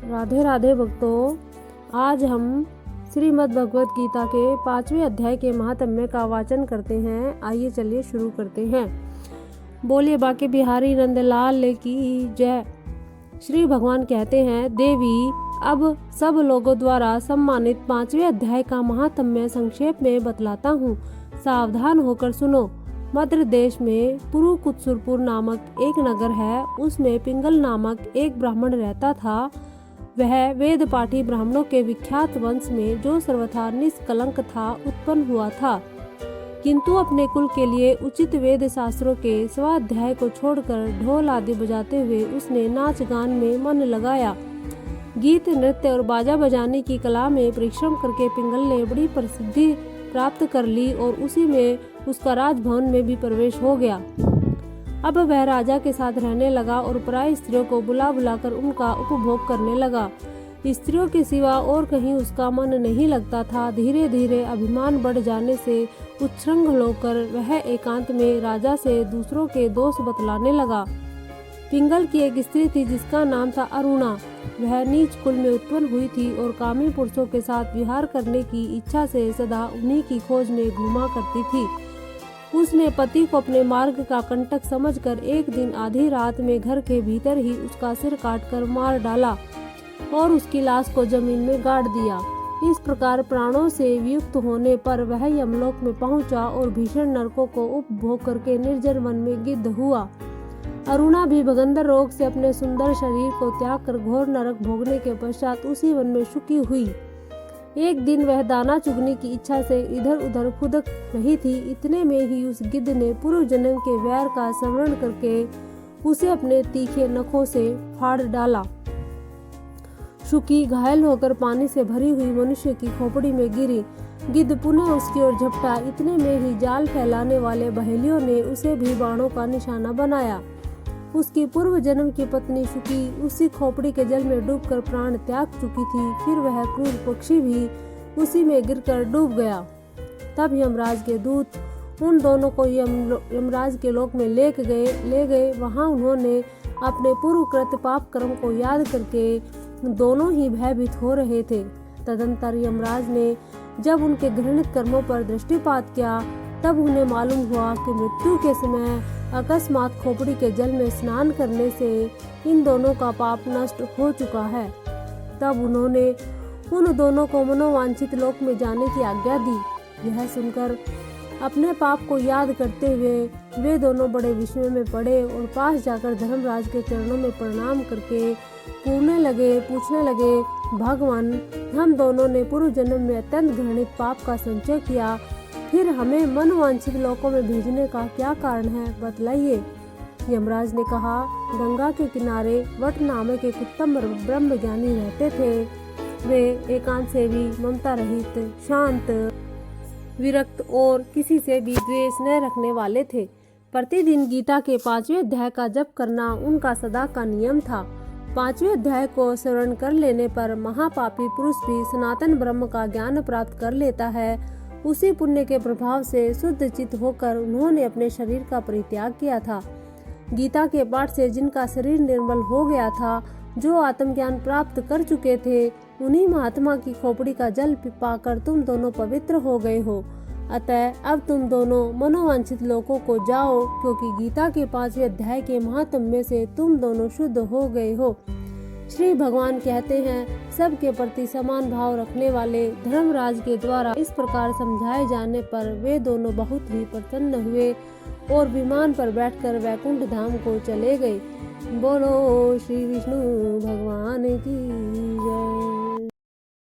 राधे राधे भक्तों, आज हम श्रीमद् भगवत गीता के 5वें अध्याय के महात्म्य का वाचन करते हैं। आइए चलिए शुरू करते हैं। बोलिए बाके बिहारी नंदलाल की जय। श्री भगवान कहते हैं, देवी अब सब लोगों द्वारा सम्मानित 5वें अध्याय का महात्म्य संक्षेप में बतलाता हूँ। सावधान होकर सुनो। मध्य देश में पुरुकुत्सुरपुर नामक एक नगर है। उसमें पिंगल नामक एक ब्राह्मण रहता था। वह वेद पाठी ब्राह्मणों के विख्यात वंश में, जो सर्वथा निष्कलंक था, उत्पन्न हुआ था। किंतु अपने कुल के लिए उचित वेद शास्त्रों के स्वाध्याय को छोड़कर ढोल आदि बजाते हुए उसने नाच गान में मन लगाया। गीत नृत्य और बाजा बजाने की कला में परिश्रम करके पिंगल ने बड़ी प्रसिद्धि प्राप्त कर ली और उसी में उसका राजभवन में भी प्रवेश हो गया। अब वह राजा के साथ रहने लगा और पराई स्त्रियों को बुला बुलाकर उनका उपभोग करने लगा। स्त्रियों के सिवा और कहीं उसका मन नहीं लगता था। धीरे धीरे अभिमान बढ़ जाने से उच्छृंखल होकर वह एकांत में राजा से दूसरों के दोष बतलाने लगा। पिंगल की एक स्त्री थी जिसका नाम था अरुणा। वह नीच कुल में उत्पन्न हुई थी और कामी पुरुषों के साथ विहार करने की इच्छा से सदा उन्हीं की खोज में घूमा करती थी। उसने पति को अपने मार्ग का कंटक समझकर एक दिन आधी रात में घर के भीतर ही उसका सिर काटकर मार डाला और उसकी लाश को जमीन में गाड़ दिया। इस प्रकार प्राणों से वियुक्त होने पर वह यमलोक में पहुंचा और भीषण नरकों को उपभोग करके निर्जन वन में गिद्ध हुआ। अरुणा भी भगंदर रोग से अपने सुंदर शरीर को त्याग कर घोर नरक भोगने के पश्चात उसी वन में सुखी हुई। एक दिन वह दाना चुगने की इच्छा से इधर उधर खुदक रही थी। इतने में ही उस गिद्ध ने पूर्व जन्म के वैर का स्मरण करके उसे अपने तीखे नखों से फाड़ डाला। शुकी घायल होकर पानी से भरी हुई मनुष्य की खोपड़ी में गिरी। गिद्ध पुनः उसकी ओर झपटा। इतने में ही जाल फैलाने वाले बहेलियों ने उसे भी बाणों का निशाना बनाया। उसकी पूर्व जन्म की पत्नी शुकी उसी खोपड़ी के जल में डूबकर प्राण त्याग चुकी थी। फिर वह क्रूर पक्षी भी उसी में गिरकर डूब गया। तब यमराज के दूत उन दोनों को यमराज के लोक में ले गए। वहां उन्होंने अपने पूर्व कृत पाप कर्म को याद करके दोनों ही भयभीत हो रहे थे। तदंतर यमराज ने जब उनके घृणित कर्मों पर दृष्टिपात किया, तब उन्हें मालूम हुआ कि मृत्यु के समय अकस्मात खोपड़ी के जल में स्नान करने से इन दोनों का पाप नष्ट हो चुका है। तब उन्होंने उन दोनों को मनोवांछित लोक में जाने की आज्ञा दी। यह सुनकर अपने पाप को याद करते हुए वे दोनों बड़े विस्मय में पड़े और पास जाकर धर्मराज के चरणों में प्रणाम करके पूछने लगे, भगवान, हम दोनों ने पूर्व जन्म में अत्यंत घृणित पाप का संचय किया, फिर हमें मनवांछित लोकों में भेजने का क्या कारण है, बतलाइए। यमराज ने कहा, गंगा के किनारे वट नामक एक उत्तम ब्रह्मज्ञानी रहते थे। वे एकांत से भी ममता रहित, शांत, विरक्त और किसी से भी द्वेष न रखने वाले थे। प्रतिदिन गीता के 5वें अध्याय का जप करना उनका सदा का नियम था। 5वें अध्याय को श्रवण कर लेने पर महापापी पुरुष भी सनातन ब्रह्म का ज्ञान प्राप्त कर लेता है। उसी पुण्य के प्रभाव से शुद्ध चित्त होकर उन्होंने अपने शरीर का परित्याग किया था। गीता के पाठ से जिनका शरीर निर्मल हो गया था, जो आत्मज्ञान प्राप्त कर चुके थे, उन्हीं महात्मा की खोपड़ी का जल पाकर तुम दोनों पवित्र हो गए हो। अतः अब तुम दोनों मनोवांछित लोकों को जाओ, क्योंकि गीता के 5वें अध्याय के महात्म्य से तुम दोनों शुद्ध हो गए हो। श्री भगवान कहते हैं, सबके प्रति समान भाव रखने वाले धर्मराज के द्वारा इस प्रकार समझाए जाने पर वे दोनों बहुत ही प्रसन्न हुए और विमान पर बैठकर वैकुंठ धाम को चले गए। बोलो श्री विष्णु भगवान की जय।